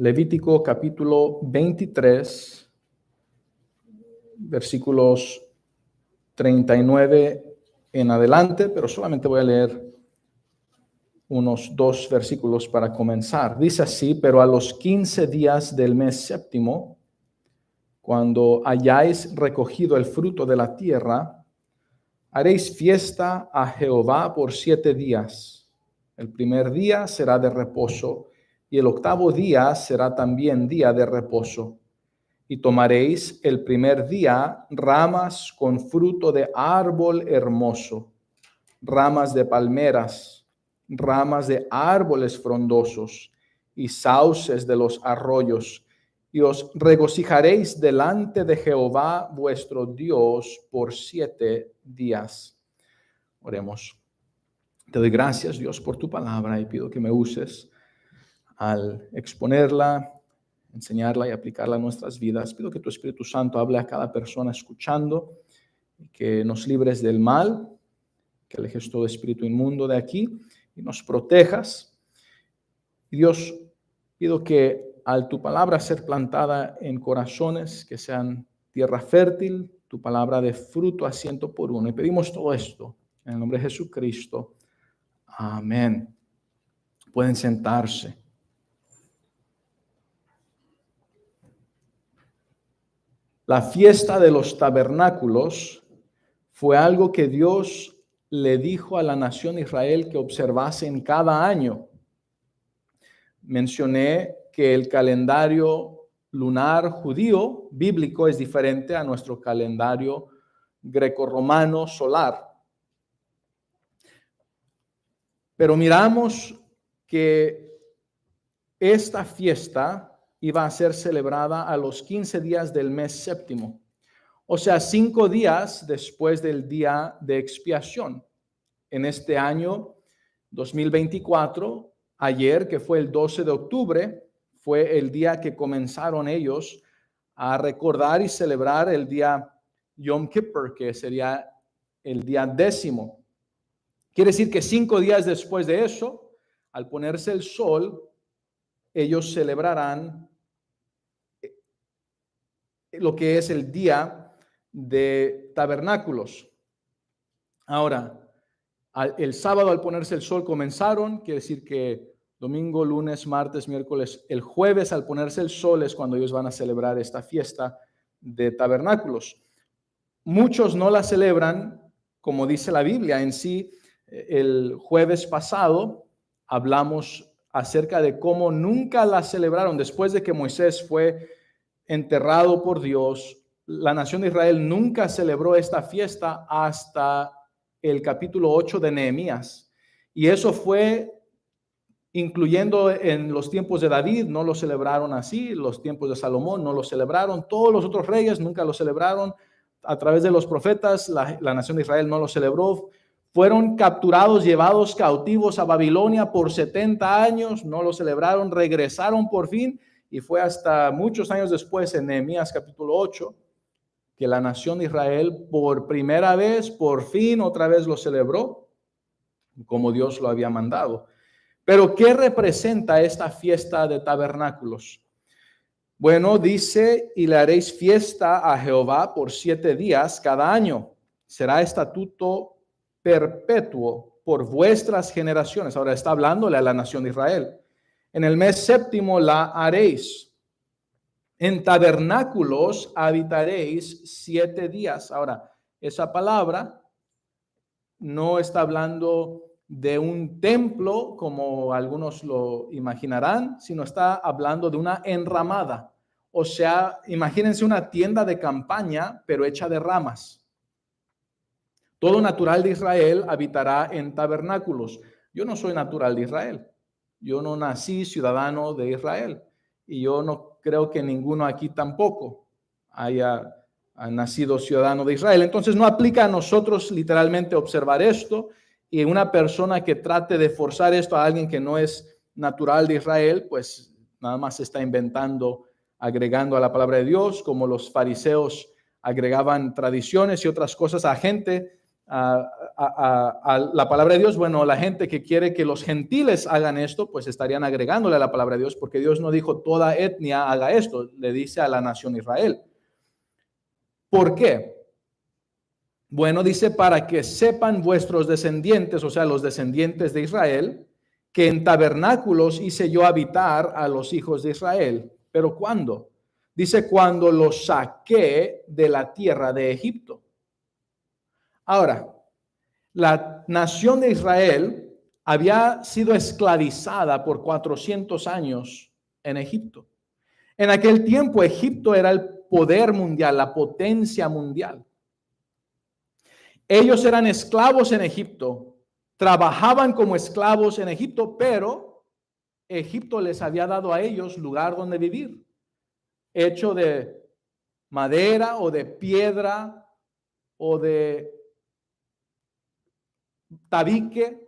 Levítico capítulo 23, versículos 39 en adelante, pero solamente voy a leer unos 2 versículos para comenzar. Dice así: pero a los 15 días del mes séptimo, cuando hayáis recogido el fruto de la tierra, haréis fiesta a Jehová por 7 días. El primer día será de reposo, y el octavo día será también día de reposo. Y tomaréis el primer día ramas con fruto de árbol hermoso, ramas de palmeras, ramas de árboles frondosos y sauces de los arroyos, y os regocijaréis delante de Jehová vuestro Dios por 7 días. Oremos. Te doy gracias, Dios, por tu palabra, y pido que me uses al exponerla, enseñarla y aplicarla a nuestras vidas. Pido que tu Espíritu Santo hable a cada persona escuchando, y que nos libres del mal, que alejes todo espíritu inmundo de aquí y nos protejas. Y Dios, pido que al tu palabra ser plantada en corazones que sean tierra fértil, tu palabra de fruto a 100 por 1. Y pedimos todo esto en el nombre de Jesucristo. Amén. Pueden sentarse. La fiesta de los tabernáculos fue algo que Dios le dijo a la nación de Israel que observasen cada año. Mencioné que el calendario lunar judío bíblico es diferente a nuestro calendario grecorromano solar. Pero miramos que esta fiesta iba a ser celebrada a los 15 días del mes séptimo, o sea, 5 días después del día de expiación. En este año 2024, ayer, que fue el 12 de octubre, fue el día que comenzaron ellos a recordar y celebrar el día Yom Kippur, que sería el día 10º. Quiere decir que 5 días después de eso, al ponerse el sol, ellos celebrarán lo que es el día de tabernáculos. Ahora, el sábado al ponerse el sol comenzaron, quiere decir que domingo, lunes, martes, miércoles, el jueves al ponerse el sol es cuando ellos van a celebrar esta fiesta de tabernáculos. Muchos no la celebran como dice la Biblia en sí. El jueves pasado hablamos acerca de cómo nunca la celebraron después de que Moisés fue enterrado por Dios. La nación de Israel nunca celebró esta fiesta hasta el capítulo 8 de Nehemías. Y eso fue incluyendo en los tiempos de David, no lo celebraron así. Los tiempos de Salomón no lo celebraron. Todos los otros reyes nunca lo celebraron. A través de los profetas, la nación de Israel no lo celebró. Fueron capturados, llevados cautivos a Babilonia por 70 años, no lo celebraron, regresaron por fin, y fue hasta muchos años después, en Nehemías capítulo 8, que la nación de Israel por primera vez, por fin, otra vez lo celebró, como Dios lo había mandado. Pero, ¿qué representa esta fiesta de tabernáculos? Bueno, dice: y le haréis fiesta a Jehová por 7 días cada año. Será estatuto perpetuo por vuestras generaciones. Ahora está hablándole a la nación de Israel. En el mes séptimo la haréis. En tabernáculos habitaréis 7 días. Ahora, esa palabra no está hablando de un templo como algunos lo imaginarán, sino está hablando de una enramada. O sea, imagínense una tienda de campaña, pero hecha de ramas. Todo natural de Israel habitará en tabernáculos. Yo no soy natural de Israel. Yo no nací ciudadano de Israel. Y yo no creo que ninguno aquí tampoco haya nacido ciudadano de Israel. Entonces no aplica a nosotros literalmente observar esto. Y una persona que trate de forzar esto a alguien que no es natural de Israel, pues nada más está inventando, agregando a la palabra de Dios, como los fariseos agregaban tradiciones y otras cosas a gente a la palabra de Dios, bueno, la gente que quiere que los gentiles hagan esto, pues estarían agregándole a la palabra de Dios, porque Dios no dijo toda etnia haga esto, le dice a la nación Israel. ¿Por qué? Bueno, dice, para que sepan vuestros descendientes, o sea, los descendientes de Israel, que en tabernáculos hice yo habitar a los hijos de Israel. ¿Pero cuándo? Dice, cuando los saqué de la tierra de Egipto. Ahora, la nación de Israel había sido esclavizada por 400 años en Egipto. En aquel tiempo, Egipto era el poder mundial, la potencia mundial. Ellos eran esclavos en Egipto, trabajaban como esclavos en Egipto, pero Egipto les había dado a ellos lugar donde vivir, hecho de madera o de piedra o de tabique.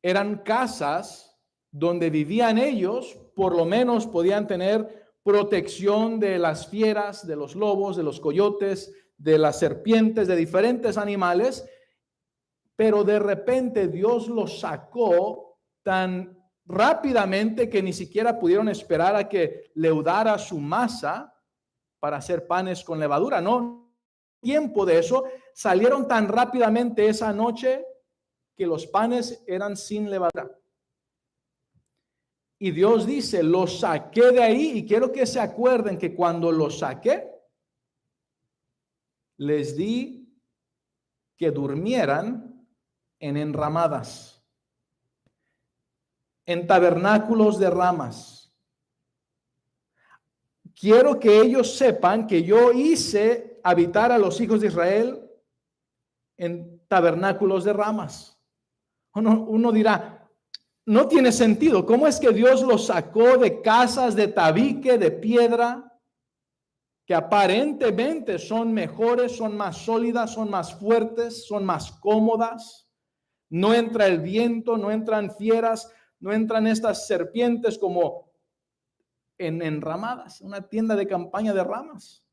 Eran casas donde vivían ellos, por lo menos podían tener protección de las fieras, de los lobos, de los coyotes, de las serpientes, de diferentes animales, pero de repente Dios los sacó tan rápidamente que ni siquiera pudieron esperar a que leudara su masa para hacer panes con levadura. No, tiempo de eso, salieron tan rápidamente esa noche que los panes eran sin levadura. Y Dios dice, los saqué de ahí, y quiero que se acuerden que cuando los saqué, les di que durmieran en enramadas, en tabernáculos de ramas. Quiero que ellos sepan que yo hice habitar a los hijos de Israel en tabernáculos de ramas. Uno dirá, no tiene sentido. ¿Cómo es que Dios los sacó de casas de tabique, de piedra, que aparentemente son mejores, son más sólidas, son más fuertes, son más cómodas? No entra el viento, no entran fieras, no entran estas serpientes como en enramadas, una tienda de campaña de ramas.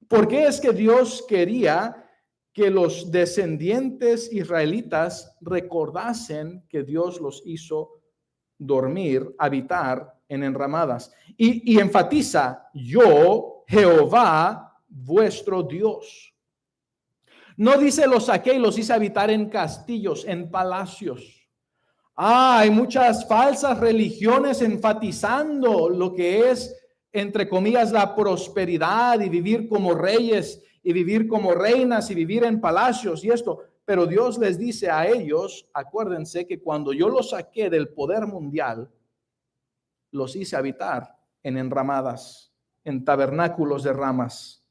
¿Por qué es que Dios quería que los descendientes israelitas recordasen que Dios los hizo dormir, habitar en enramadas? Y enfatiza, yo, Jehová, vuestro Dios. No dice los saqué y los hice habitar en castillos, en palacios. Hay muchas falsas religiones enfatizando lo que es, entre comillas, la prosperidad y vivir como reyes y vivir como reinas y vivir en palacios y esto. Pero Dios les dice a ellos, acuérdense que cuando yo los saqué del poder mundial, los hice habitar en enramadas, en tabernáculos de ramas.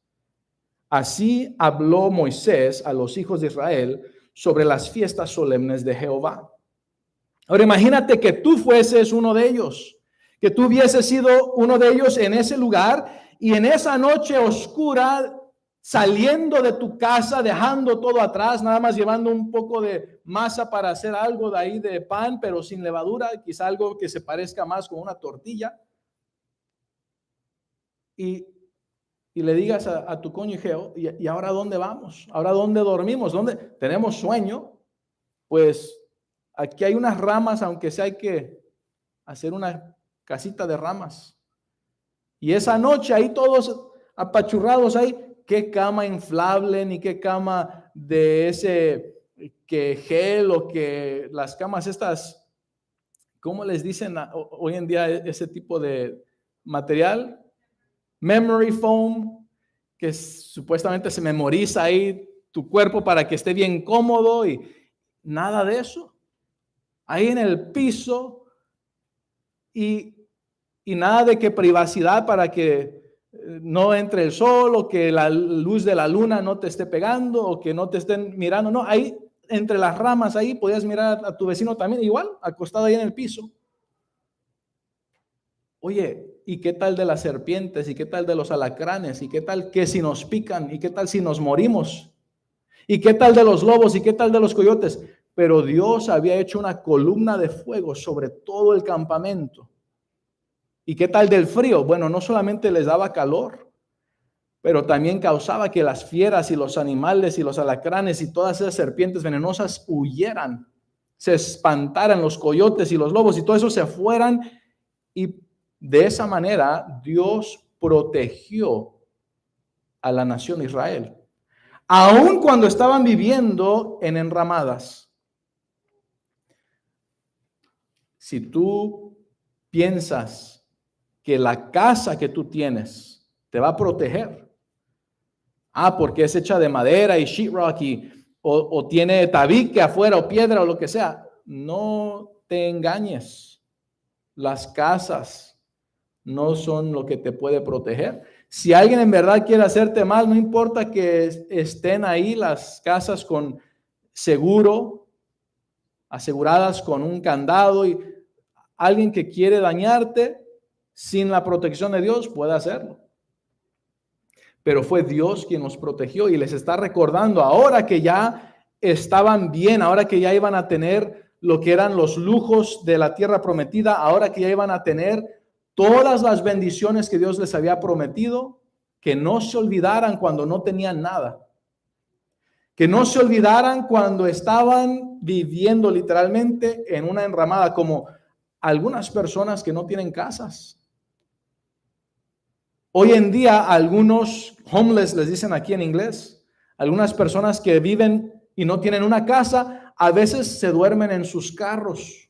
Así habló Moisés a los hijos de Israel sobre las fiestas solemnes de Jehová. Ahora imagínate que tú fueses uno de ellos, que tú hubieses sido uno de ellos en ese lugar y en esa noche oscura, saliendo de tu casa, dejando todo atrás, nada más llevando un poco de masa para hacer algo de ahí de pan, pero sin levadura, quizá algo que se parezca más con una tortilla. Y le digas a tu cónyuge, ¿y ahora dónde vamos? ¿Ahora dónde dormimos? ¿Dónde tenemos sueño? Pues aquí hay unas ramas, aunque sea hay que hacer una casita de ramas. Y esa noche ahí todos apachurrados ahí, qué cama inflable, ni qué cama de ese que gel o que las camas estas, ¿cómo les dicen hoy en día ese tipo de material? Memory foam, que supuestamente se memoriza ahí tu cuerpo para que esté bien cómodo y nada de eso. Ahí en el piso y nada de que privacidad para que no entre el sol o que la luz de la luna no te esté pegando o que no te estén mirando. No, ahí entre las ramas ahí podías mirar a tu vecino también igual, acostado ahí en el piso. Oye, ¿y qué tal de las serpientes? ¿Y qué tal de los alacranes? ¿Y qué tal que si nos pican? ¿Y qué tal si nos morimos? ¿Y qué tal de los lobos? ¿Y qué tal de los coyotes? Pero Dios había hecho una columna de fuego sobre todo el campamento. ¿Y qué tal del frío? Bueno, no solamente les daba calor, pero también causaba que las fieras y los animales y los alacranes y todas esas serpientes venenosas huyeran, se espantaran los coyotes y los lobos y todo eso se fueran, y de esa manera Dios protegió a la nación de Israel, aun cuando estaban viviendo en enramadas. Si tú piensas que la casa que tú tienes te va a proteger, porque es hecha de madera y sheetrock o tiene tabique afuera o piedra o lo que sea, no te engañes. Las casas no son lo que te puede proteger. Si alguien en verdad quiere hacerte mal, no importa que estén ahí las casas con seguro, aseguradas con un candado, y alguien que quiere dañarte sin la protección de Dios puede hacerlo. Pero fue Dios quien los protegió y les está recordando ahora que ya estaban bien, ahora que ya iban a tener lo que eran los lujos de la tierra prometida, ahora que ya iban a tener todas las bendiciones que Dios les había prometido, que no se olvidaran cuando no tenían nada, que no se olvidaran cuando estaban viviendo literalmente en una enramada, como algunas personas que no tienen casas. Hoy en día algunos homeless, les dicen aquí en inglés, algunas personas que viven y no tienen una casa, a veces se duermen en sus carros,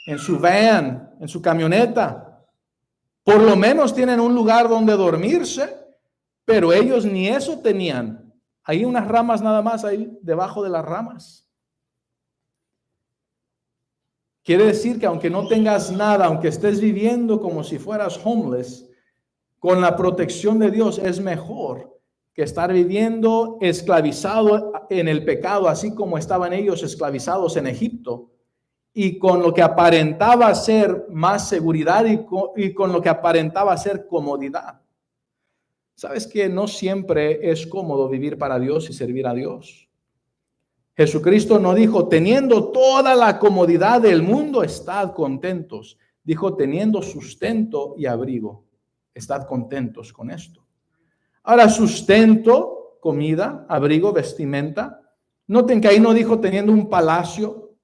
en su van, en su camioneta. Por lo menos tienen un lugar donde dormirse, pero ellos ni eso tenían. Hay unas ramas nada más ahí debajo de las ramas. Quiere decir que aunque no tengas nada, aunque estés viviendo como si fueras homeless, con la protección de Dios es mejor que estar viviendo esclavizado en el pecado, así como estaban ellos esclavizados en Egipto, y con lo que aparentaba ser más seguridad y con lo que aparentaba ser comodidad. Sabes que no siempre es cómodo vivir para Dios y servir a Dios. Jesucristo no dijo, teniendo toda la comodidad del mundo, estad contentos. Dijo, teniendo sustento y abrigo, estad contentos con esto. Ahora, sustento, comida, abrigo, vestimenta. Noten que ahí no dijo teniendo un palacio,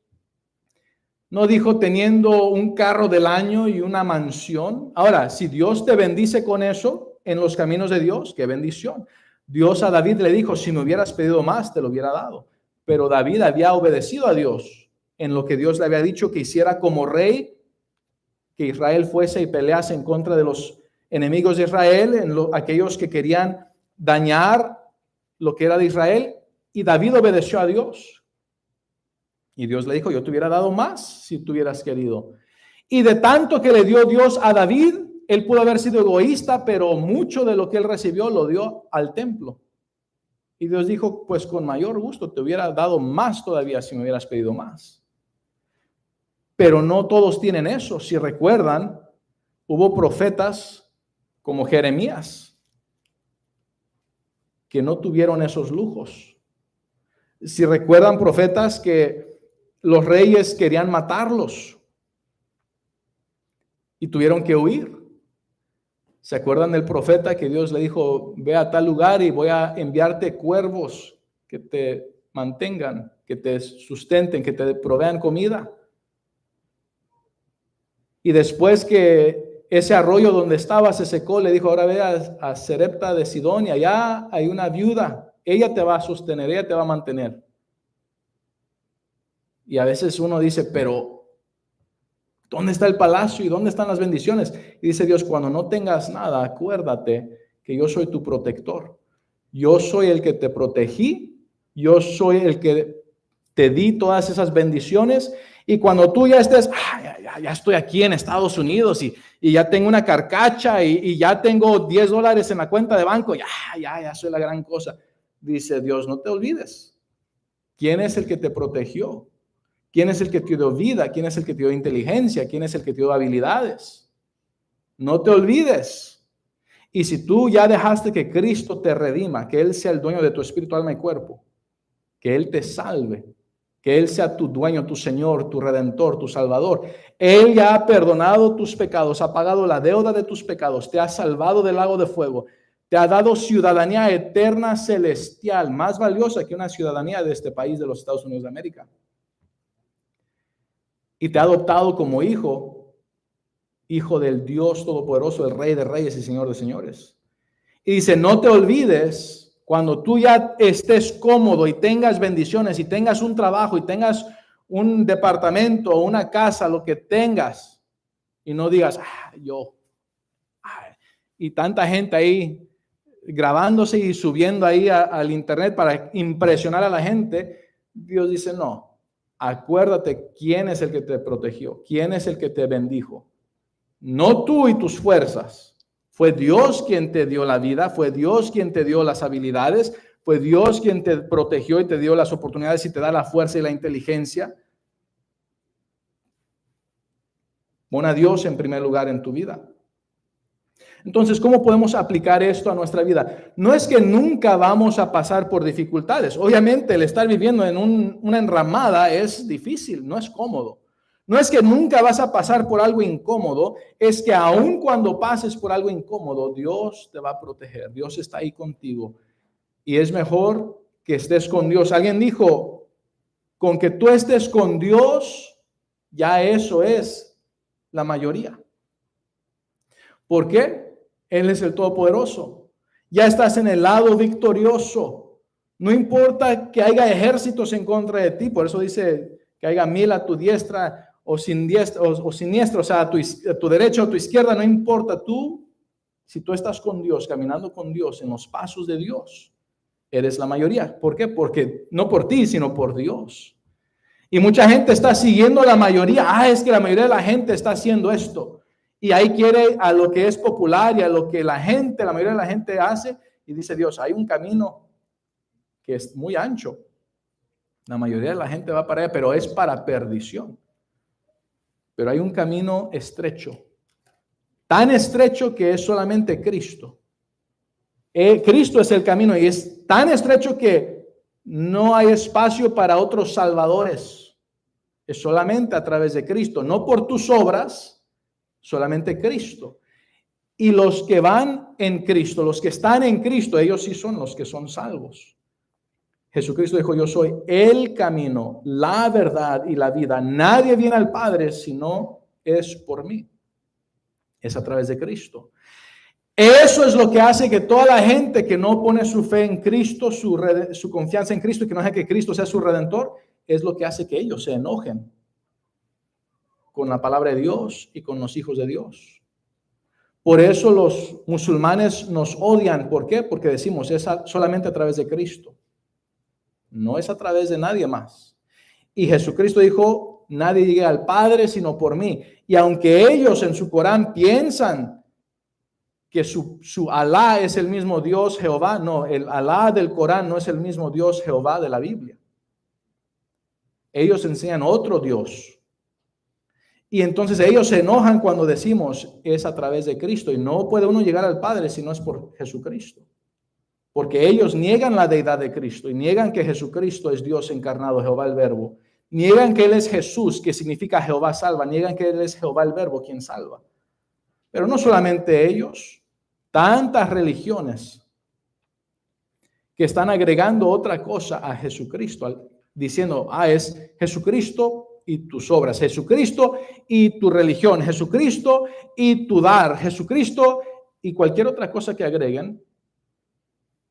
no dijo teniendo un carro del año y una mansión. Ahora, si Dios te bendice con eso en los caminos de Dios, qué bendición. Dios a David le dijo, si me hubieras pedido más, te lo hubiera dado. Pero David había obedecido a Dios en lo que Dios le había dicho que hiciera como rey, que Israel fuese y pelease en contra de los enemigos de Israel, aquellos que querían dañar lo que era de Israel. Y David obedeció a Dios. Y Dios le dijo, yo te hubiera dado más si tú hubieras querido. Y de tanto que le dio Dios a David, él pudo haber sido egoísta, pero mucho de lo que él recibió lo dio al templo. Y Dios dijo, pues con mayor gusto te hubiera dado más todavía si me hubieras pedido más. Pero no todos tienen eso. Si recuerdan, hubo profetas como Jeremías que no tuvieron esos lujos. Si recuerdan, profetas que los reyes querían matarlos y tuvieron que huir. ¿Se acuerdan del profeta que Dios le dijo, ve a tal lugar y voy a enviarte cuervos que te mantengan, que te sustenten, que te provean comida? Y después que ese arroyo donde estaba se secó, le dijo, ahora ve a Sarepta de Sidón y allá hay una viuda, ella te va a sostener, ella te va a mantener. Y a veces uno dice, pero ¿dónde está el palacio y dónde están las bendiciones? Y dice Dios, cuando no tengas nada, acuérdate que yo soy tu protector. Yo soy el que te protegí, yo soy el que te di todas esas bendiciones. Y cuando tú ya estés, ya estoy aquí en Estados Unidos y ya tengo una carcacha y ya tengo $10 en la cuenta de banco, ya soy la gran cosa. Dice Dios, no te olvides. ¿Quién es el que te protegió? ¿Quién es el que te dio vida? ¿Quién es el que te dio inteligencia? ¿Quién es el que te dio habilidades? No te olvides. Y si tú ya dejaste que Cristo te redima, que Él sea el dueño de tu espíritu, alma y cuerpo, que Él te salve, que Él sea tu dueño, tu Señor, tu Redentor, tu Salvador. Él ya ha perdonado tus pecados, ha pagado la deuda de tus pecados, te ha salvado del lago de fuego, Te ha dado ciudadanía eterna celestial, más valiosa que una ciudadanía de este país, de los Estados Unidos de América. Y te ha adoptado como hijo, hijo del Dios Todopoderoso, el Rey de Reyes y Señor de Señores. Y dice, no te olvides, cuando tú ya estés cómodo y tengas bendiciones y tengas un trabajo y tengas un departamento o una casa, lo que tengas, y no digas, y tanta gente ahí grabándose y subiendo ahí al internet para impresionar a la gente. Dios dice, no, acuérdate quién es el que te protegió, quién es el que te bendijo. No tú y tus fuerzas. Fue Dios quien te dio la vida, fue Dios quien te dio las habilidades, fue Dios quien te protegió y te dio las oportunidades y te da la fuerza y la inteligencia. Pon a Dios en primer lugar en tu vida. Entonces, ¿cómo podemos aplicar esto a nuestra vida? No es que nunca vamos a pasar por dificultades. Obviamente, el estar viviendo en una enramada es difícil, no es cómodo. No es que nunca vas a pasar por algo incómodo, es que aun cuando pases por algo incómodo, Dios te va a proteger, Dios está ahí contigo. Y es mejor que estés con Dios. Alguien dijo, con que tú estés con Dios, ya eso es la mayoría. ¿Por qué? Él es el Todopoderoso. Ya estás en el lado victorioso. No importa que haya ejércitos en contra de ti. Por eso dice que haya 1000 a tu diestra o siniestra, o sea, a tu derecha o a tu izquierda. No importa tú. Si tú estás con Dios, caminando con Dios en los pasos de Dios, eres la mayoría. ¿Por qué? Porque no por ti, sino por Dios. Y mucha gente está siguiendo la mayoría. Es que la mayoría de la gente está haciendo esto. Y ahí quiere a lo que es popular y a lo que la mayoría de la gente hace. Y dice Dios, hay un camino que es muy ancho. La mayoría de la gente va para allá, pero es para perdición. Pero hay un camino estrecho. Tan estrecho que es solamente Cristo. Cristo es el camino y es tan estrecho que no hay espacio para otros salvadores. Es solamente a través de Cristo, no por tus obras. Solamente Cristo. Y los que van en Cristo, los que están en Cristo, ellos sí son los que son salvos. Jesucristo dijo, yo soy el camino, la verdad y la vida. Nadie viene al Padre si no es por mí. Es a través de Cristo. Eso es lo que hace que toda la gente que no pone su fe en Cristo, su confianza en Cristo, que no deja que Cristo sea su redentor, es lo que hace que ellos se enojen con la palabra de Dios y con los hijos de Dios. Por eso los musulmanes nos odian. ¿Por qué? Porque decimos, es solamente a través de Cristo. No es a través de nadie más. Y Jesucristo dijo, nadie llega al Padre sino por mí. Y aunque ellos en su Corán piensan que su Alá es el mismo Dios Jehová, no, el Alá del Corán no es el mismo Dios Jehová de la Biblia. Ellos enseñan otro Dios. Y entonces ellos se enojan cuando decimos es a través de Cristo y no puede uno llegar al Padre si no es por Jesucristo. Porque ellos niegan la deidad de Cristo y niegan que Jesucristo es Dios encarnado, Jehová el Verbo. Niegan que Él es Jesús, que significa Jehová salva. Niegan que Él es Jehová el Verbo, quien salva. Pero no solamente ellos, tantas religiones que están agregando otra cosa a Jesucristo, diciendo, es Jesucristo y tus obras, Jesucristo y tu religión, Jesucristo y tu dar, Jesucristo y cualquier otra cosa que agreguen,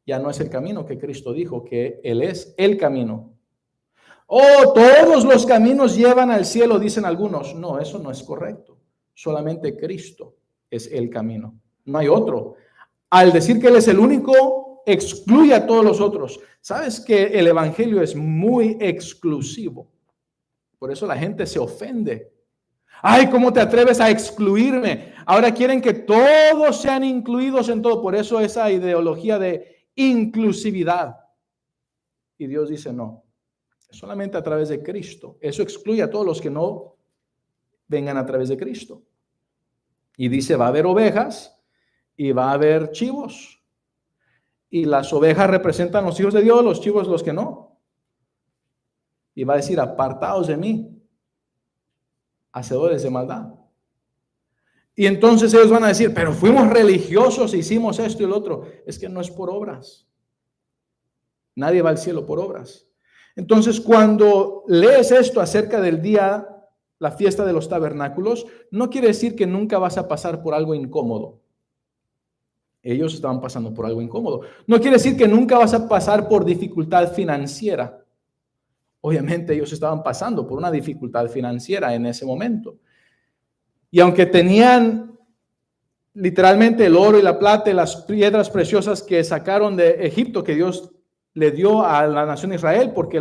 ya no es el camino que Cristo dijo, que Él es el camino. Todos los caminos llevan al cielo, dicen algunos. No, eso no es correcto. Solamente Cristo es el camino. No hay otro. Al decir que Él es el único, excluye a todos los otros. ¿Sabes que el evangelio es muy exclusivo? Por eso la gente se ofende. ¿Cómo te atreves a excluirme? Ahora quieren que todos sean incluidos en todo. Por eso esa ideología de inclusividad. Y Dios dice, no, solamente a través de Cristo. Eso excluye a todos los que no vengan a través de Cristo. Y dice, va a haber ovejas y va a haber chivos. Y las ovejas representan los hijos de Dios, los chivos los que no. Y va a decir, apartaos de mí, hacedores de maldad. Y entonces ellos van a decir, pero fuimos religiosos, hicimos esto y lo otro. Es que no es por obras. Nadie va al cielo por obras. Entonces, cuando lees esto acerca del día, la fiesta de los tabernáculos, no quiere decir que nunca vas a pasar por algo incómodo. Ellos estaban pasando por algo incómodo. No quiere decir que nunca vas a pasar por dificultad financiera. Obviamente ellos estaban pasando por una dificultad financiera en ese momento. Y aunque tenían literalmente el oro y la plata y las piedras preciosas que sacaron de Egipto, que Dios le dio a la nación de Israel, porque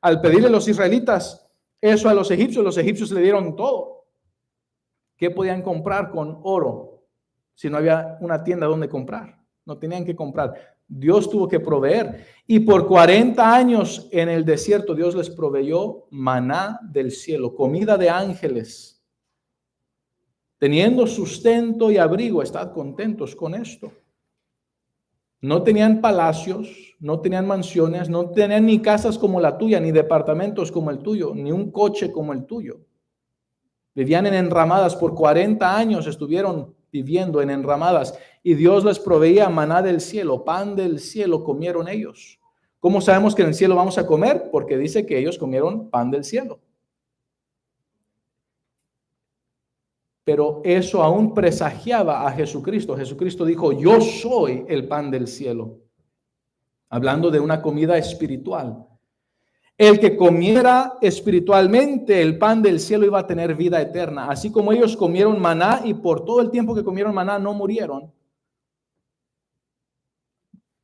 al pedirle a los israelitas eso a los egipcios le dieron todo. ¿Qué podían comprar con oro si no había una tienda donde comprar? No tenían que comprar. Dios tuvo que proveer. Y por 40 años en el desierto Dios les proveyó maná del cielo, comida de ángeles. Teniendo sustento y abrigo, estad contentos con esto. No tenían palacios, no tenían mansiones, no tenían ni casas como la tuya, ni departamentos como el tuyo, ni un coche como el tuyo. Vivían en enramadas, por 40 años estuvieron viviendo en enramadas y Dios les proveía maná del cielo, pan del cielo comieron ellos. ¿Cómo sabemos que en el cielo vamos a comer? Porque dice que ellos comieron pan del cielo. Pero eso aún presagiaba a Jesucristo. Jesucristo dijo, yo soy el pan del cielo. Hablando de una comida espiritual. El que comiera espiritualmente el pan del cielo iba a tener vida eterna. Así como ellos comieron maná y por todo el tiempo que comieron maná no murieron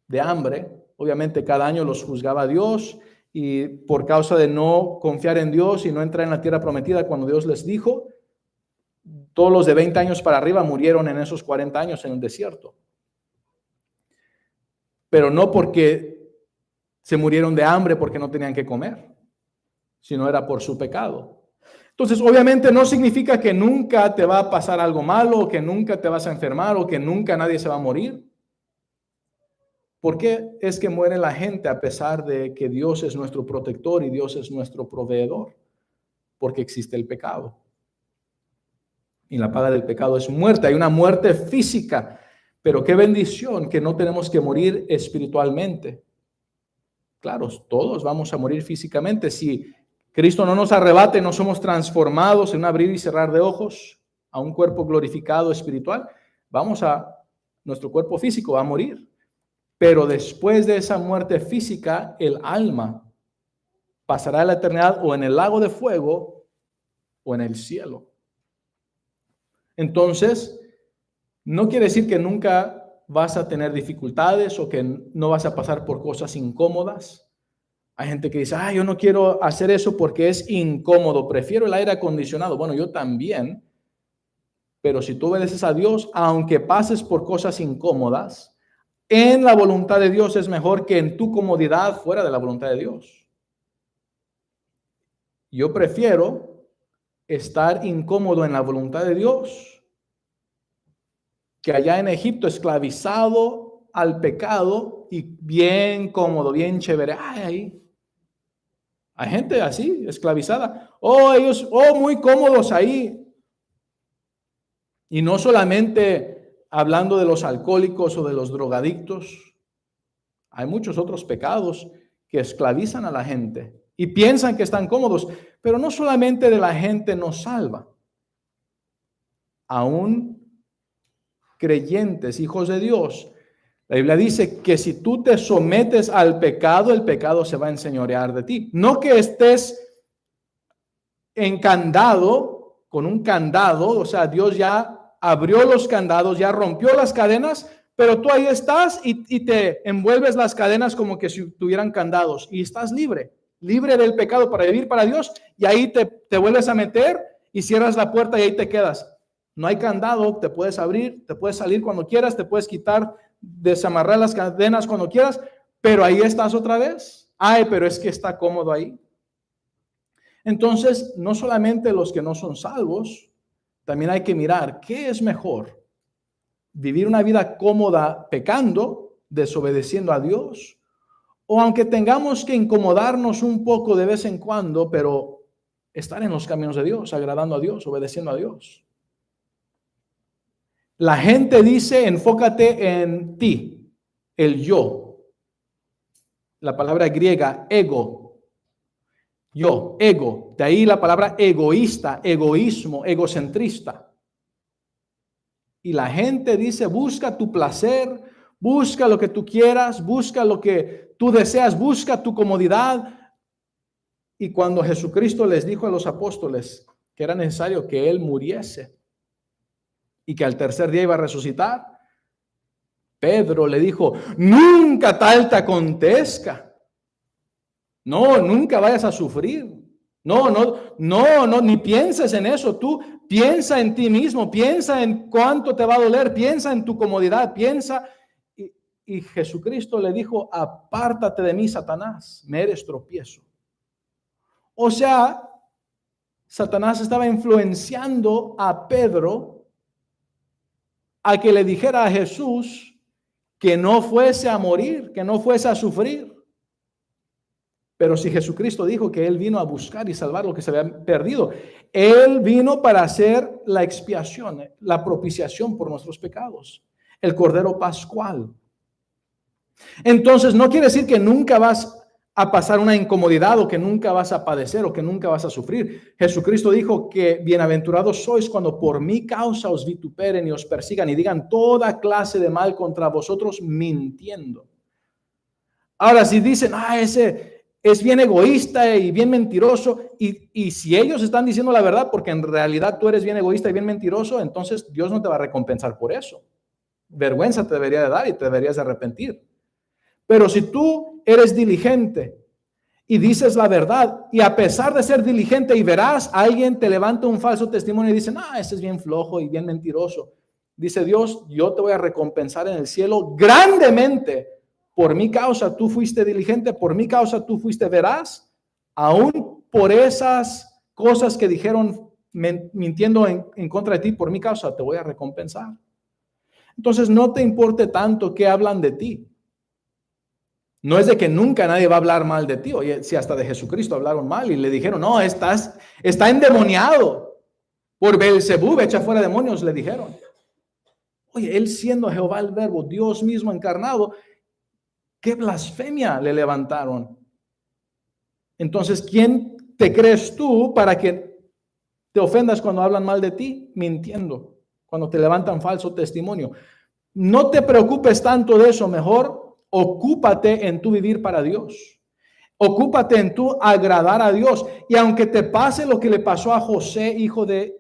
de hambre. Obviamente cada año los juzgaba Dios y por causa de no confiar en Dios y no entrar en la tierra prometida cuando Dios les dijo, todos los de 20 años para arriba murieron en esos 40 años en el desierto. Pero no porque se murieron de hambre porque no tenían que comer, sino era por su pecado. Entonces, obviamente no significa que nunca te va a pasar algo malo, o que nunca te vas a enfermar, o que nunca nadie se va a morir. ¿Por qué es que muere la gente a pesar de que Dios es nuestro protector y Dios es nuestro proveedor? Porque existe el pecado. Y la paga del pecado es muerte. Hay una muerte física, pero qué bendición que no tenemos que morir espiritualmente. Claro, todos vamos a morir físicamente. Si Cristo no nos arrebate, no somos transformados en un abrir y cerrar de ojos a un cuerpo glorificado espiritual, nuestro cuerpo físico va a morir. Pero después de esa muerte física, el alma pasará a la eternidad o en el lago de fuego o en el cielo. Entonces, no quiere decir que nunca vas a tener dificultades o que no vas a pasar por cosas incómodas. Hay gente que dice, yo no quiero hacer eso porque es incómodo, prefiero el aire acondicionado. Bueno, yo también, pero si tú obedeces a Dios, aunque pases por cosas incómodas, en la voluntad de Dios es mejor que en tu comodidad fuera de la voluntad de Dios. Yo prefiero estar incómodo en la voluntad de Dios que allá en Egipto esclavizado al pecado y bien cómodo, bien chévere. Ahí hay gente así, esclavizada. Ellos, muy cómodos ahí. Y no solamente hablando de los alcohólicos o de los drogadictos. Hay muchos otros pecados que esclavizan a la gente y piensan que están cómodos. Pero no solamente de la gente nos salva. Aún creyentes, hijos de Dios, la Biblia dice que si tú te sometes al pecado, el pecado se va a enseñorear de ti. No que estés encandado con un candado, o sea, Dios ya abrió los candados, ya rompió las cadenas, pero tú ahí estás y te envuelves las cadenas como que si tuvieran candados y estás libre del pecado para vivir para Dios y ahí te vuelves a meter y cierras la puerta y ahí te quedas. No hay candado, te puedes abrir, te puedes salir cuando quieras, te puedes quitar, desamarrar las cadenas cuando quieras, pero ahí estás otra vez. Pero es que está cómodo ahí. Entonces, no solamente los que no son salvos, también hay que mirar qué es mejor. Vivir una vida cómoda pecando, desobedeciendo a Dios, o aunque tengamos que incomodarnos un poco de vez en cuando, pero estar en los caminos de Dios, agradando a Dios, obedeciendo a Dios. La gente dice, enfócate en ti, el yo. La palabra griega, ego. Yo, ego. De ahí la palabra egoísta, egoísmo, egocentrista. Y la gente dice, busca tu placer, busca lo que tú quieras, busca lo que tú deseas, busca tu comodidad. Y cuando Jesucristo les dijo a los apóstoles que era necesario que Él muriese y que al tercer día iba a resucitar, Pedro le dijo, nunca tal te acontezca. No, nunca vayas a sufrir. No, ni pienses en eso. Tú piensa en ti mismo, piensa en cuánto te va a doler, piensa en tu comodidad, piensa. Y Jesucristo le dijo, apártate de mí, Satanás, me eres tropiezo. O sea, Satanás estaba influenciando a Pedro a que le dijera a Jesús que no fuese a morir, que no fuese a sufrir. Pero si Jesucristo dijo que Él vino a buscar y salvar lo que se había perdido, Él vino para hacer la expiación, la propiciación por nuestros pecados, el Cordero Pascual. Entonces, no quiere decir que nunca vas a pasar una incomodidad o que nunca vas a padecer o que nunca vas a sufrir. Jesucristo dijo que bienaventurados sois cuando por mi causa os vituperen y os persigan y digan toda clase de mal contra vosotros mintiendo. Ahora, si dicen, ese es bien egoísta y bien mentiroso, y si ellos están diciendo la verdad porque en realidad tú eres bien egoísta y bien mentiroso, entonces Dios no te va a recompensar por eso. Vergüenza te debería de dar y te deberías de arrepentir. Pero si tú eres diligente y dices la verdad, y a pesar de ser diligente y verás, alguien te levanta un falso testimonio y dice, ese es bien flojo y bien mentiroso. Dice Dios, yo te voy a recompensar en el cielo grandemente. Por mi causa tú fuiste diligente, por mi causa tú fuiste veraz, aún por esas cosas que dijeron mintiendo en contra de ti, por mi causa te voy a recompensar. Entonces no te importe tanto qué hablan de ti. No es de que nunca nadie va a hablar mal de ti. Oye, si hasta de Jesucristo hablaron mal y le dijeron, está endemoniado por Beelzebub, echa fuera demonios, le dijeron. Oye, él siendo Jehová el Verbo, Dios mismo encarnado, qué blasfemia le levantaron. Entonces, ¿quién te crees tú para que te ofendas cuando hablan mal de ti? Mintiendo, cuando te levantan falso testimonio. No te preocupes tanto de eso, mejor ocúpate en tu vivir para Dios. Ocúpate en tu agradar a Dios. Y aunque te pase lo que le pasó a José, hijo de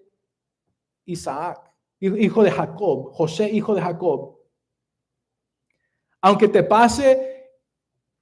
Isaac, hijo de Jacob, José, hijo de Jacob, aunque te pase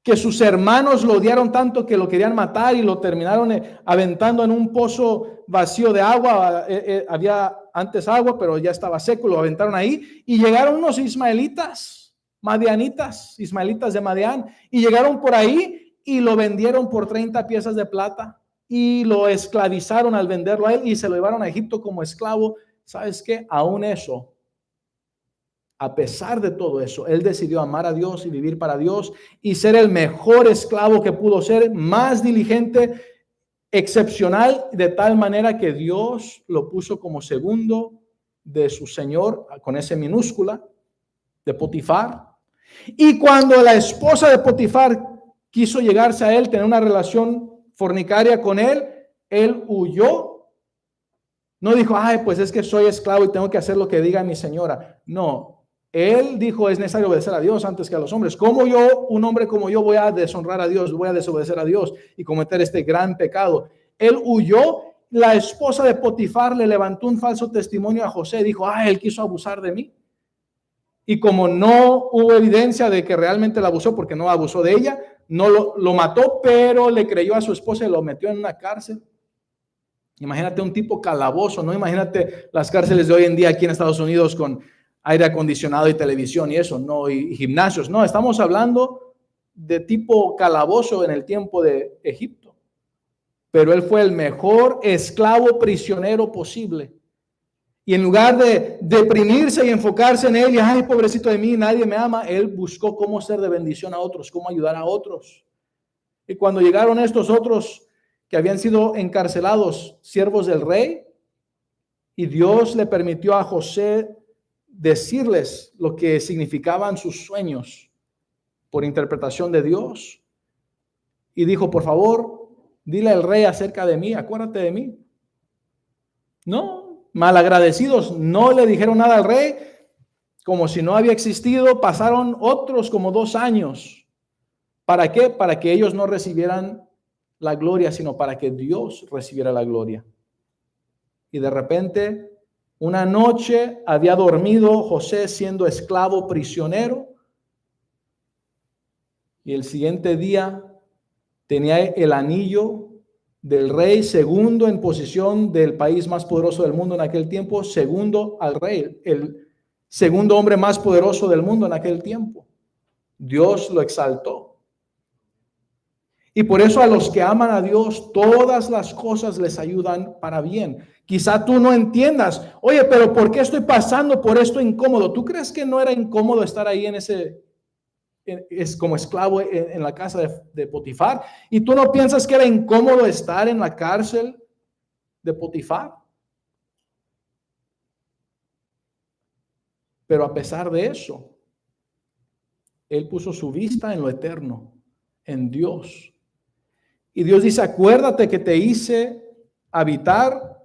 que sus hermanos lo odiaron tanto que lo querían matar y lo terminaron aventando en un pozo vacío de agua, había antes agua, pero ya estaba seco, lo aventaron ahí y llegaron unos ismaelitas, madianitas, ismaelitas de Madián, y llegaron por ahí y lo vendieron por 30 piezas de plata y lo esclavizaron al venderlo a él y se lo llevaron a Egipto como esclavo. ¿Sabes qué? Aún eso, a pesar de todo eso, él decidió amar a Dios y vivir para Dios y ser el mejor esclavo que pudo ser, más diligente, excepcional, de tal manera que Dios lo puso como segundo de su señor, con ese minúscula, de Potifar. Y cuando la esposa de Potifar quiso llegarse a él, tener una relación fornicaria con él, él huyó. No dijo, pues es que soy esclavo y tengo que hacer lo que diga mi señora. No, él dijo, es necesario obedecer a Dios antes que a los hombres. ¿Cómo yo, un hombre como yo, voy a deshonrar a Dios, voy a desobedecer a Dios y cometer este gran pecado? Él huyó. La esposa de Potifar le levantó un falso testimonio a José. Dijo, él quiso abusar de mí. Y como no hubo evidencia de que realmente la abusó, porque no abusó de ella, no lo mató, pero le creyó a su esposa y lo metió en una cárcel. Imagínate un tipo calabozo, ¿no? Imagínate las cárceles de hoy en día aquí en Estados Unidos con aire acondicionado y televisión y eso, ¿no? Y gimnasios. No, estamos hablando de tipo calabozo en el tiempo de Egipto. Pero él fue el mejor esclavo prisionero posible. Y en lugar de deprimirse y enfocarse en él y, pobrecito de mí, nadie me ama, él buscó cómo ser de bendición a otros, cómo ayudar a otros. Y cuando llegaron estos otros que habían sido encarcelados, siervos del rey, y Dios le permitió a José decirles lo que significaban sus sueños por interpretación de Dios. Y dijo, por favor, dile al rey acerca de mí, acuérdate de mí. No, malagradecidos, no le dijeron nada al rey, como si no había existido. Pasaron otros como 2 años. ¿Para qué? Para que ellos no recibieran la gloria, sino para que Dios recibiera la gloria. Y de repente, una noche había dormido José siendo esclavo prisionero, y el siguiente día tenía el anillo del rey, segundo en posición del país más poderoso del mundo en aquel tiempo, segundo al rey, el segundo hombre más poderoso del mundo en aquel tiempo. Dios lo exaltó. Y por eso a los que aman a Dios, todas las cosas les ayudan para bien. Quizá tú no entiendas, oye, pero ¿por qué estoy pasando por esto incómodo? ¿Tú crees que no era incómodo estar ahí es como esclavo en la casa de Potifar? ¿Y tú no piensas que era incómodo estar en la cárcel de Potifar? Pero a pesar de eso, él puso su vista en lo eterno, en Dios. Y Dios dice, acuérdate que te hice habitar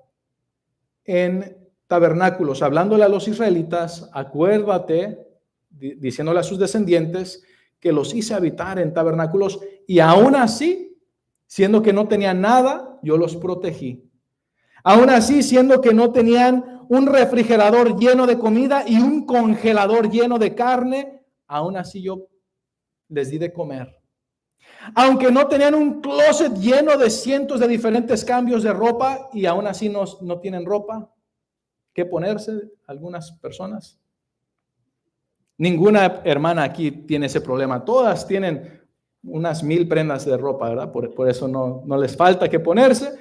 en tabernáculos, hablándole a los israelitas, acuérdate, diciéndole a sus descendientes, que los hice habitar en tabernáculos, y aún así, siendo que no tenían nada, yo los protegí. Aún así, siendo que no tenían un refrigerador lleno de comida y un congelador lleno de carne, aún así yo les di de comer. Aunque no tenían un closet lleno de cientos de diferentes cambios de ropa, y aún así no tienen ropa que ponerse algunas personas. Ninguna hermana aquí tiene ese problema. Todas tienen unas 1000 prendas de ropa, ¿verdad? Por eso no les falta que ponerse.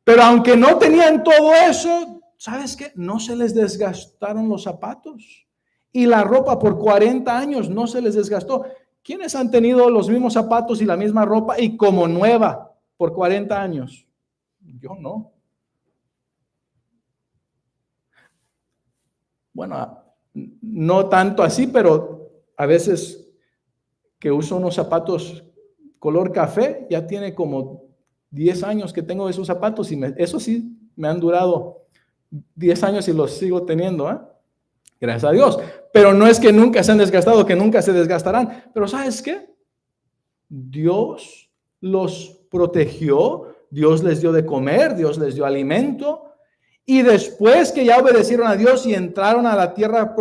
Pero aunque no tenían todo eso, ¿sabes qué? No se les desgastaron los zapatos. Y la ropa por 40 años no se les desgastó. ¿Quiénes han tenido los mismos zapatos y la misma ropa y como nueva por 40 años? Yo no. Bueno, no tanto así, pero a veces que uso unos zapatos color café, ya tiene como 10 años que tengo esos zapatos y eso sí me han durado 10 años y los sigo teniendo, ¿eh? Gracias a Dios. Pero no es que nunca se han desgastado, que nunca se desgastarán. Pero ¿sabes qué? Dios los protegió, Dios les dio de comer, Dios les dio alimento. Y después que ya obedecieron a Dios y entraron a la tierra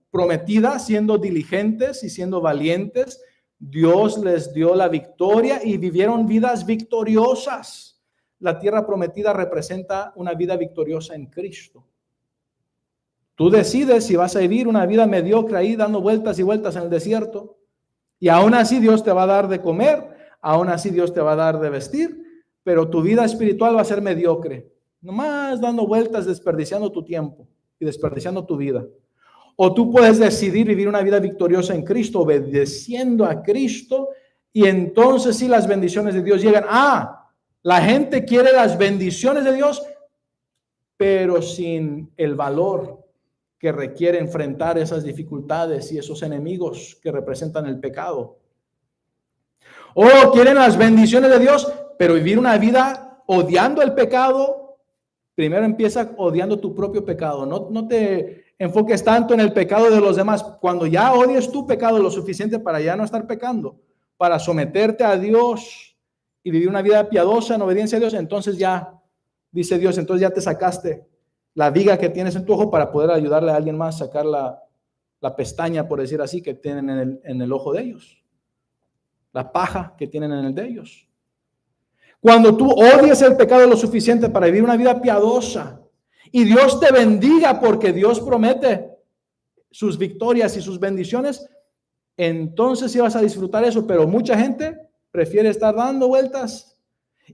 prometida, siendo diligentes y siendo valientes, Dios les dio la victoria y vivieron vidas victoriosas. La tierra prometida representa una vida victoriosa en Cristo. Tú decides si vas a vivir una vida mediocre ahí dando vueltas y vueltas en el desierto, y aún así Dios te va a dar de comer, aún así Dios te va a dar de vestir, pero tu vida espiritual va a ser mediocre, nomás dando vueltas, desperdiciando tu tiempo y desperdiciando tu vida. O tú puedes decidir vivir una vida victoriosa en Cristo, obedeciendo a Cristo, y entonces sí las bendiciones de Dios llegan. La gente quiere las bendiciones de Dios, pero sin el valor que requiere enfrentar esas dificultades y esos enemigos que representan el pecado. O quieren las bendiciones de Dios, pero vivir una vida odiando el pecado. Primero empieza odiando tu propio pecado. No te enfoques tanto en el pecado de los demás. Cuando ya odies tu pecado lo suficiente para ya no estar pecando, para someterte a Dios y vivir una vida piadosa en obediencia a Dios, entonces ya, dice Dios, entonces ya te sacaste la viga que tienes en tu ojo para poder ayudarle a alguien más a sacar la pestaña, por decir así, que tienen en el ojo de ellos. La paja que tienen en el de ellos. Cuando tú odies el pecado lo suficiente para vivir una vida piadosa y Dios te bendiga porque Dios promete sus victorias y sus bendiciones, entonces sí vas a disfrutar eso. Pero mucha gente prefiere estar dando vueltas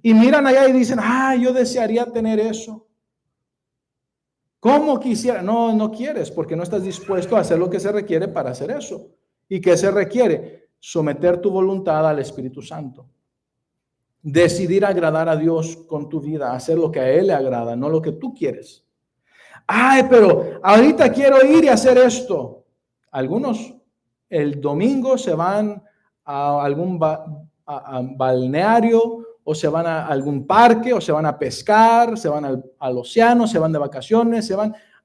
y miran allá y dicen, yo desearía tener eso. ¿Cómo quisiera? No quieres porque no estás dispuesto a hacer lo que se requiere para hacer eso. ¿Y qué se requiere? Someter tu voluntad al Espíritu Santo. Decidir agradar a Dios con tu vida, hacer lo que a Él le agrada, no lo que tú quieres. Ay, pero ahorita quiero ir y hacer esto. Algunos el domingo se van a algún a balneario, o se van a algún parque, o se van a pescar, se van al océano, se van de vacaciones,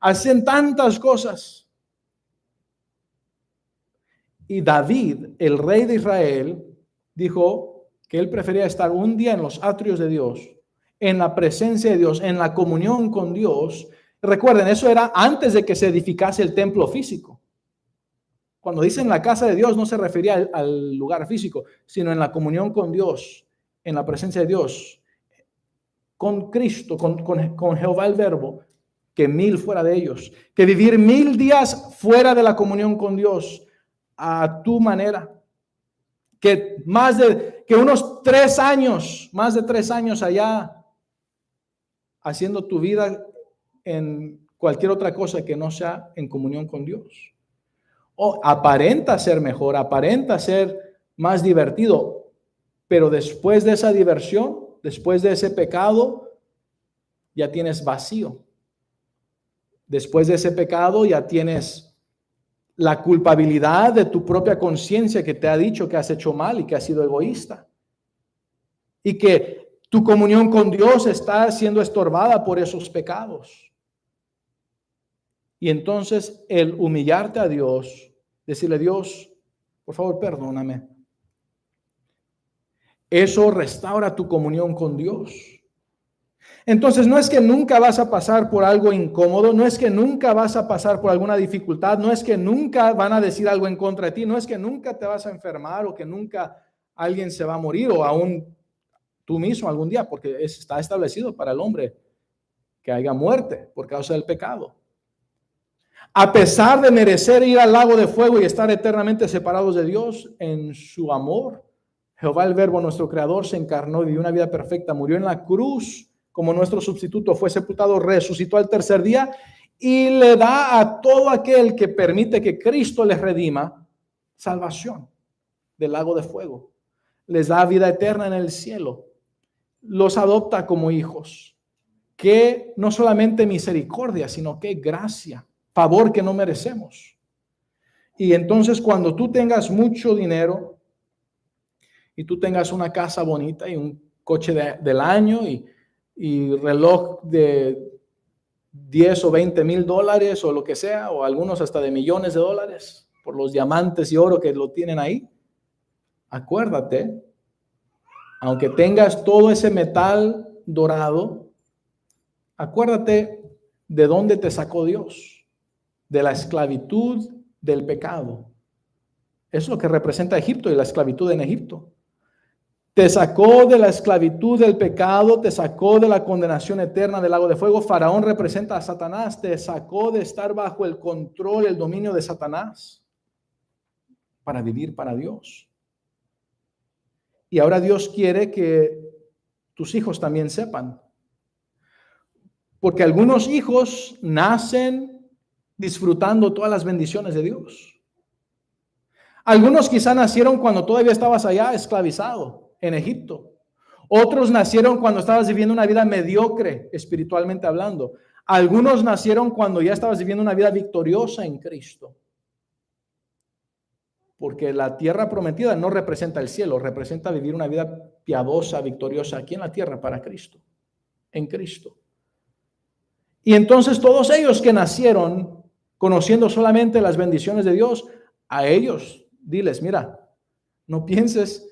hacen tantas cosas. Y David, el rey de Israel, dijo que él prefería estar un día en los atrios de Dios, en la presencia de Dios, en la comunión con Dios. Recuerden, eso era antes de que se edificase el templo físico. Cuando dicen la casa de Dios, no se refería al lugar físico, sino en la comunión con Dios, en la presencia de Dios, con Cristo, con Jehová el Verbo, que 1000 fuera de ellos, que vivir 1000 días fuera de la comunión con Dios a tu manera, que unos 3 años, más de 3 años allá, haciendo tu vida en cualquier otra cosa que no sea en comunión con Dios. O aparenta ser mejor, aparenta ser más divertido, pero después de esa diversión, después de ese pecado, ya tienes vacío. Después de ese pecado ya tienes la culpabilidad de tu propia conciencia que te ha dicho que has hecho mal y que has sido egoísta. Y que tu comunión con Dios está siendo estorbada por esos pecados. Y entonces el humillarte a Dios, decirle: Dios, por favor, perdóname. Eso restaura tu comunión con Dios. Entonces no es que nunca vas a pasar por algo incómodo, no es que nunca vas a pasar por alguna dificultad, no es que nunca van a decir algo en contra de ti, no es que nunca te vas a enfermar o que nunca alguien se va a morir o aún tú mismo algún día, porque está establecido para el hombre que haya muerte por causa del pecado. A pesar de merecer ir al lago de fuego y estar eternamente separados de Dios, en su amor, Jehová el Verbo, nuestro Creador, se encarnó y vivió una vida perfecta, murió en la cruz como nuestro sustituto, fue sepultado, resucitó al tercer día y le da a todo aquel que permite que Cristo les redima salvación del lago de fuego. Les da vida eterna en el cielo. Los adopta como hijos. Que no solamente misericordia, sino que gracia, favor que no merecemos. Y entonces cuando tú tengas mucho dinero y tú tengas una casa bonita y un coche del año y reloj de 10 o 20 mil dólares o lo que sea, o algunos hasta de millones de dólares por los diamantes y oro que lo tienen ahí, acuérdate, aunque tengas todo ese metal dorado, acuérdate de dónde te sacó Dios, de la esclavitud del pecado. Eso es lo que representa Egipto y la esclavitud en Egipto. Te sacó de la esclavitud del pecado, te sacó de la condenación eterna del lago de fuego. Faraón representa a Satanás, te sacó de estar bajo el control, el dominio de Satanás para vivir para Dios. Y ahora Dios quiere que tus hijos también sepan. Porque algunos hijos nacen disfrutando todas las bendiciones de Dios. Algunos quizá nacieron cuando todavía estabas allá esclavizado en Egipto. Otros nacieron cuando estabas viviendo una vida mediocre, espiritualmente hablando. Algunos nacieron cuando ya estabas viviendo una vida victoriosa en Cristo. Porque la tierra prometida no representa el cielo, representa vivir una vida piadosa, victoriosa aquí en la tierra para Cristo, en Cristo. Y entonces todos ellos que nacieron conociendo solamente las bendiciones de Dios, a ellos diles: mira, no pienses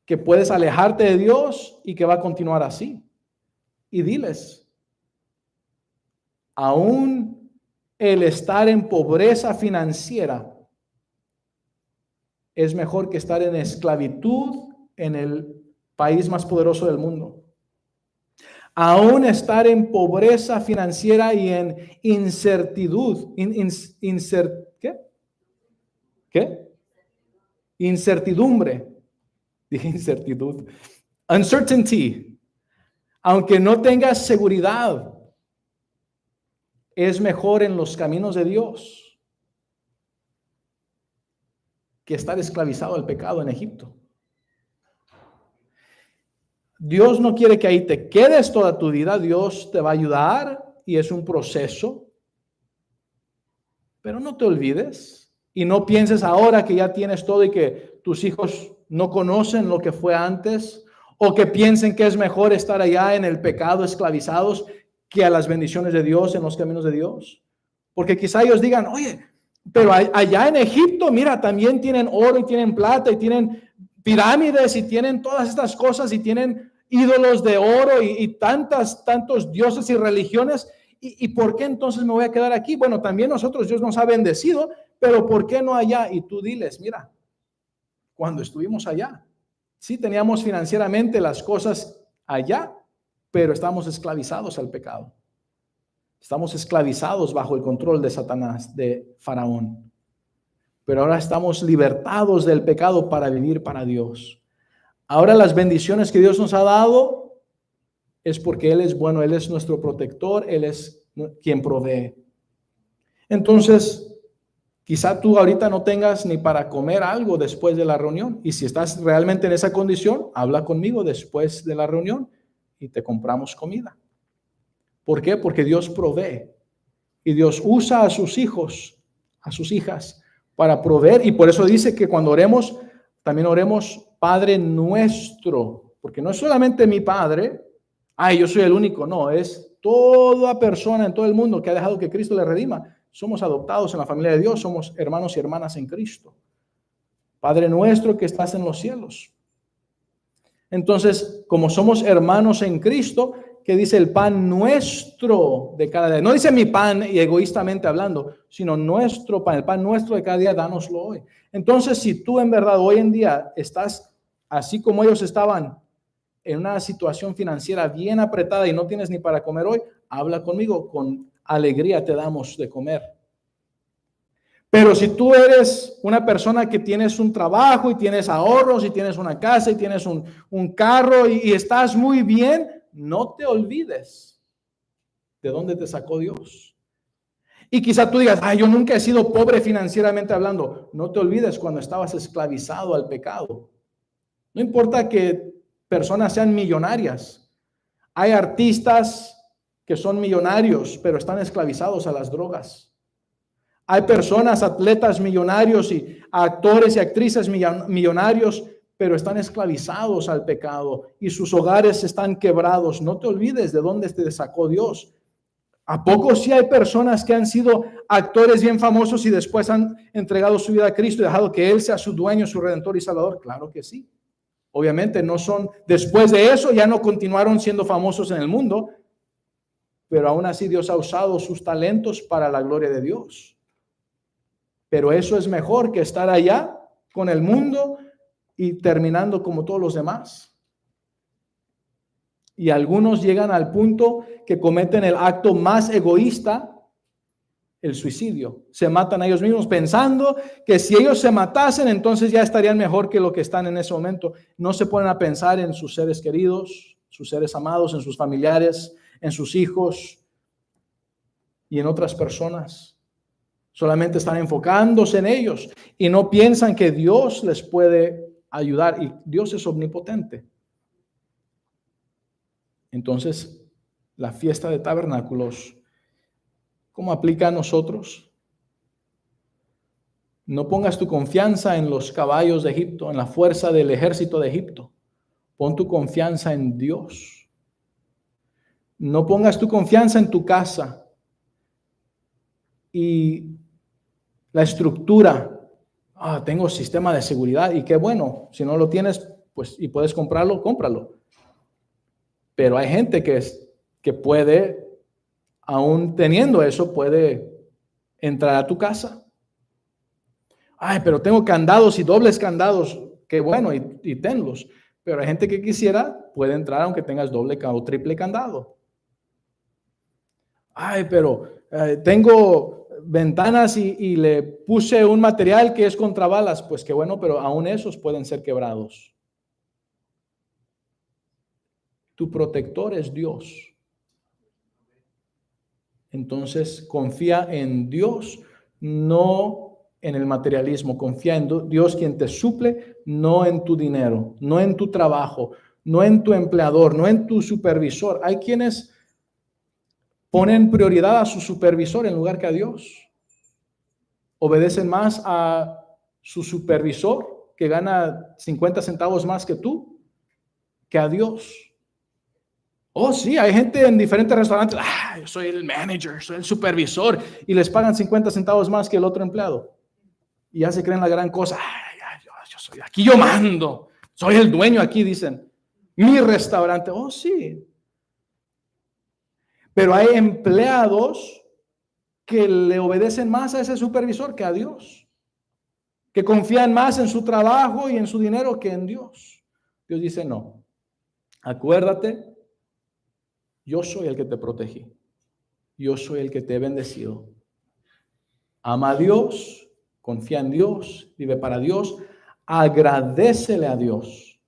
que puedes alejarte de Dios y que va a continuar así. Y diles, aún el estar en pobreza financiera es mejor que estar en esclavitud en el país más poderoso del mundo. Aún estar en pobreza financiera y en incertidumbre. Dije incertidumbre. Uncertainty. Aunque no tengas seguridad, es mejor en los caminos de Dios que estar esclavizado al pecado en Egipto. Dios no quiere que ahí te quedes toda tu vida. Dios te va a ayudar y es un proceso. Pero no te olvides y no pienses ahora que ya tienes todo y que tus hijos no conocen lo que fue antes, o que piensen que es mejor estar allá en el pecado esclavizados que a las bendiciones de Dios en los caminos de Dios. Porque quizá ellos digan, oye, pero allá en Egipto, mira, también tienen oro y tienen plata y tienen pirámides y tienen todas estas cosas y tienen ídolos de oro y tantos dioses y religiones. ¿Y por qué entonces me voy a quedar aquí? Bueno, también nosotros Dios nos ha bendecido, pero ¿por qué no allá? Y tú diles, mira, cuando estuvimos allá, sí teníamos financieramente las cosas allá, pero estamos esclavizados al pecado. Estamos esclavizados bajo el control de Satanás, de Faraón. Pero ahora estamos libertados del pecado para vivir para Dios. Ahora las bendiciones que Dios nos ha dado es porque Él es bueno, Él es nuestro protector, Él es quien provee. Entonces, quizá tú ahorita no tengas ni para comer algo después de la reunión. Y si estás realmente en esa condición, habla conmigo después de la reunión y te compramos comida. ¿Por qué? Porque Dios provee. Y Dios usa a sus hijos, a sus hijas, para proveer. Y por eso dice que cuando oremos, también oremos Padre nuestro. Porque no es solamente mi Padre, yo soy el único. No, es toda persona en todo el mundo que ha dejado que Cristo le redima. Somos adoptados en la familia de Dios, somos hermanos y hermanas en Cristo. Padre nuestro que estás en los cielos. Entonces, como somos hermanos en Cristo, que dice el pan nuestro de cada día. No dice mi pan y egoístamente hablando, sino nuestro pan, el pan nuestro de cada día, dánoslo hoy. Entonces, si tú en verdad hoy en día estás así como ellos estaban en una situación financiera bien apretada y no tienes ni para comer hoy, habla conmigo, con alegría te damos de comer. Pero si tú eres una persona que tienes un trabajo y tienes ahorros y tienes una casa y tienes un carro y estás muy bien, no te olvides de dónde te sacó Dios. Y quizá tú digas, yo nunca he sido pobre financieramente hablando. No te olvides cuando estabas esclavizado al pecado. No importa que personas sean millonarias. Hay artistas que son millonarios, pero están esclavizados a las drogas. Hay personas, atletas millonarios y actores y actrices millonarios, pero están esclavizados al pecado y sus hogares están quebrados. No te olvides de dónde te sacó Dios. ¿A poco sí hay personas que han sido actores bien famosos y después han entregado su vida a Cristo y dejado que Él sea su dueño, su redentor y salvador? Claro que sí. Obviamente no son, después de eso ya no continuaron siendo famosos en el mundo, pero aún así Dios ha usado sus talentos para la gloria de Dios. Pero eso es mejor que estar allá con el mundo y terminando como todos los demás. Y algunos llegan al punto que cometen el acto más egoísta, el suicidio. Se matan a ellos mismos pensando que si ellos se matasen, entonces ya estarían mejor que lo que están en ese momento. No se ponen a pensar en sus seres queridos, sus seres amados, en sus familiares, en sus hijos y en otras personas. Solamente están enfocándose en ellos y no piensan que Dios les puede ayudar, y Dios es omnipotente. Entonces, la fiesta de tabernáculos, ¿cómo aplica a nosotros? No pongas tu confianza en los caballos de Egipto, en la fuerza del ejército de Egipto. Pon tu confianza en Dios. No pongas tu confianza en tu casa y la estructura. Tengo sistema de seguridad y qué bueno. Si no lo tienes, pues y puedes comprarlo, cómpralo. Pero hay gente que puede, aún teniendo eso, puede entrar a tu casa. Pero tengo candados y dobles candados. Qué bueno, y tenlos. Pero hay gente que puede entrar aunque tengas doble o triple candado. Pero tengo ventanas y le puse un material que es contra balas. Pues qué bueno, pero aún esos pueden ser quebrados. Tu protector es Dios. Entonces confía en Dios, no en el materialismo. Confía en Dios, quien te suple, no en tu dinero, no en tu trabajo, no en tu empleador, no en tu supervisor. Hay quienes ponen prioridad a su supervisor en lugar que a Dios. obedecen más a su supervisor que gana 50 centavos más que tú, que a Dios. Oh, sí, hay gente en diferentes restaurantes, yo soy el manager, soy el supervisor, y les pagan 50 centavos más que el otro empleado. Y ya se creen la gran cosa. Yo soy aquí, yo mando, soy el dueño aquí, dicen. Mi restaurante, oh sí. Pero hay empleados que le obedecen más a ese supervisor que a Dios, que confían más en su trabajo y en su dinero que en Dios. Dios dice, no, acuérdate, yo soy el que te protegí, yo soy el que te he bendecido. Ama a Dios, confía en Dios, vive para Dios, agradécele a Dios.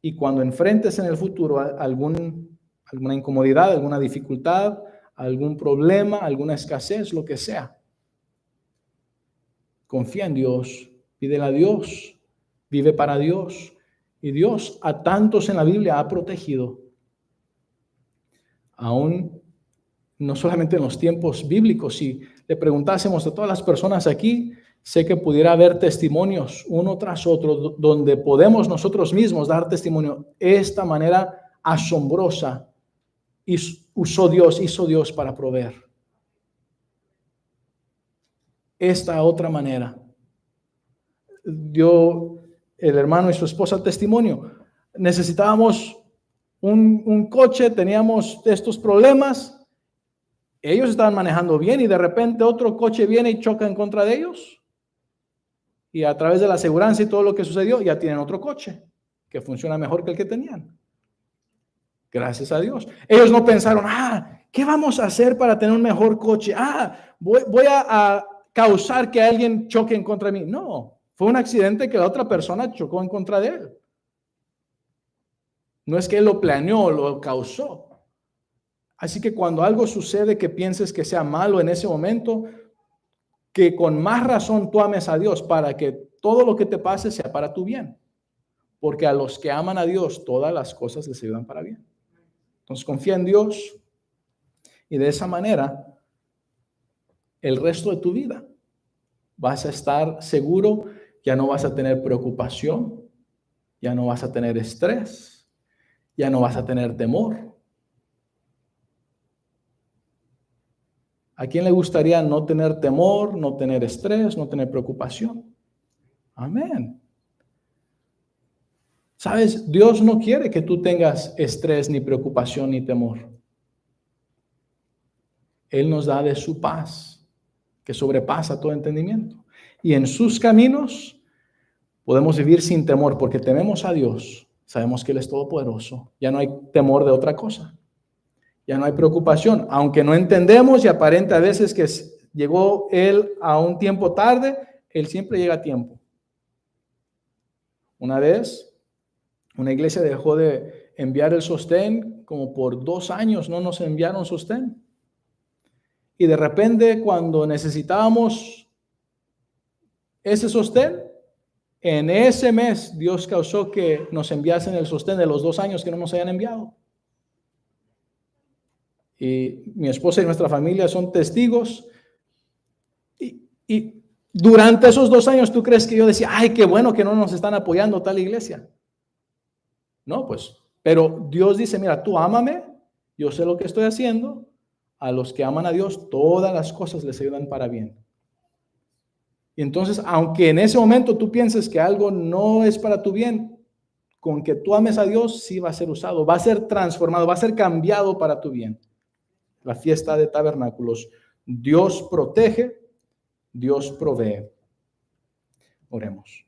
Y cuando enfrentes en el futuro alguna incomodidad, alguna dificultad, algún problema, alguna escasez, lo que sea, confía en Dios, pídele a Dios, vive para Dios. Y Dios a tantos en la Biblia ha protegido. Aún no solamente en los tiempos bíblicos. Si le preguntásemos a todas las personas aquí, sé que pudiera haber testimonios uno tras otro donde podemos nosotros mismos dar testimonio. Esta manera asombrosa hizo Dios para proveer. Esta otra manera dio el hermano y su esposa testimonio. Necesitábamos un coche, teníamos estos problemas. Ellos estaban manejando bien y de repente otro coche viene y choca en contra de ellos. Y a través de la aseguranza y todo lo que sucedió, ya tienen otro coche que funciona mejor que el que tenían. Gracias a Dios. Ellos no pensaron, ¿qué vamos a hacer para tener un mejor coche? Voy a causar que alguien choque en contra de mí. No, fue un accidente que la otra persona chocó en contra de él. No es que él lo planeó, lo causó. Así que cuando algo sucede que pienses que sea malo en ese momento, que con más razón tú ames a Dios para que todo lo que te pase sea para tu bien. Porque a los que aman a Dios, todas las cosas les ayudan para bien. Entonces confía en Dios y de esa manera el resto de tu vida vas a estar seguro, ya no vas a tener preocupación, ya no vas a tener estrés, ya no vas a tener temor. ¿A quién le gustaría no tener temor, no tener estrés, no tener preocupación? Amén. ¿Sabes? Dios no quiere que tú tengas estrés, ni preocupación, ni temor. Él nos da de su paz, que sobrepasa todo entendimiento. Y en sus caminos podemos vivir sin temor, porque tememos a Dios. Sabemos que Él es todopoderoso. Ya no hay temor de otra cosa. Ya no hay preocupación. Aunque no entendemos y aparenta a veces que llegó Él a un tiempo tarde, Él siempre llega a tiempo. Una vez, una iglesia dejó de enviar el sostén, como por 2 años no nos enviaron sostén. Y de repente, cuando necesitábamos ese sostén, en ese mes Dios causó que nos enviasen el sostén de los 2 años que no nos hayan enviado. Y mi esposa y nuestra familia son testigos. Y durante esos 2 años, ¿tú crees que yo decía, qué bueno que no nos están apoyando tal iglesia? No, pues, pero Dios dice, mira, tú ámame, yo sé lo que estoy haciendo. A los que aman a Dios, todas las cosas les ayudan para bien. Y entonces, aunque en ese momento tú pienses que algo no es para tu bien, con que tú ames a Dios, sí va a ser usado, va a ser transformado, va a ser cambiado para tu bien. La fiesta de tabernáculos. Dios protege, Dios provee. Oremos.